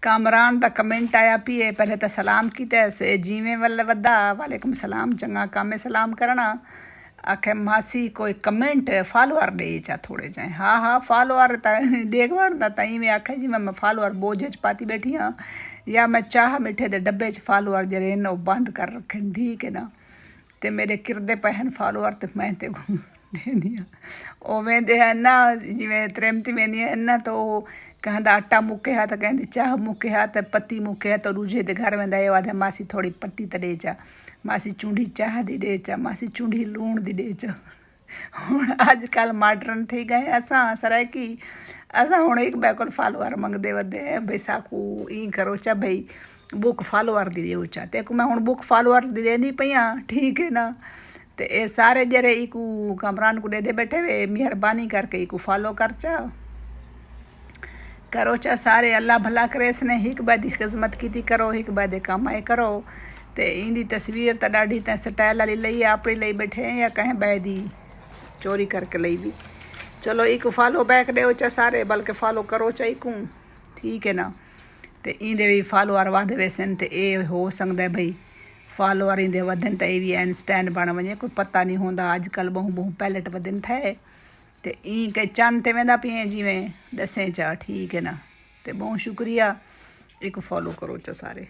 कामरान दा कमेंट आया पिए पहले तो सलाम किते से जीवें वल्ले वद्दा वालेकुम सलाम चंगा कामे सलाम करना आखे मासी कोई कमेंट फॉलोअर दे चा थोड़े जाए हाँ हाँ फॉलोअर देख वड़दा तई में आखे जी मैं फॉलोअर बोझ च पाती बैठी हाँ या मैं चाह मिठे दे डब्बे च फॉलोअर जरे नो बंद कर रखे ठीक है ना ते मेरे किरदे पहन फॉलोअर ते मैं ते देनी ओवें दे ना जिवें त्रेमती वेंदी है ना तो कहंदा आटा मुके हा तो कहंदी चाह मुके हा तो पत्ती मुके हा तो दूजे दे घर वेंदा आदे मासी थोड़ी पत्ती त दे चा मासी चूंडी चाह दी दे चा मासी चूंडी लूण दी दे चा हुण अजकल मॉडर्न थी गए असां सराकी असां हुण एक ॿिए कोल फॉलोअर मंगदे वधे भई साकू ई करो चा भई बुक फॉलोअर दी ॾियो चा ते मैं हुण बुक फॉलोअर दी ॾेंदी पई आं ठीक है ना ते ए सारे जरे इकू कमरान को दे बैठे वे मेहरबानी करके इकू फॉलो कर चा करो चा सारे अल्लाह भला करे इसने एक बादी खिदमत की करो एक बादे कमाए करो ते इंदी तस्वीर तो ॾाढी त स्टाइल वाली लई अपनी लई बैठे या कहें बैदी चोरी करके लई भी चलो एक फॉलो बैक दो चा सारे बल्कि फॉलो करो चा इकू ठीक है ना ते इंदे भी फॉलोअर वध वैसन ते ए हो सकता है भाई फॉलोअर इंदे वधन ते भी इंस्टैंड बण वञे कोई पता नहीं होंदा अजकल बहु पैलेट वधन थे ते ई के चंद ते वेंदा पिए जिवें दसें चा ठीक है ना ते बहुत शुक्रिया एक फॉलो करो चा सारे।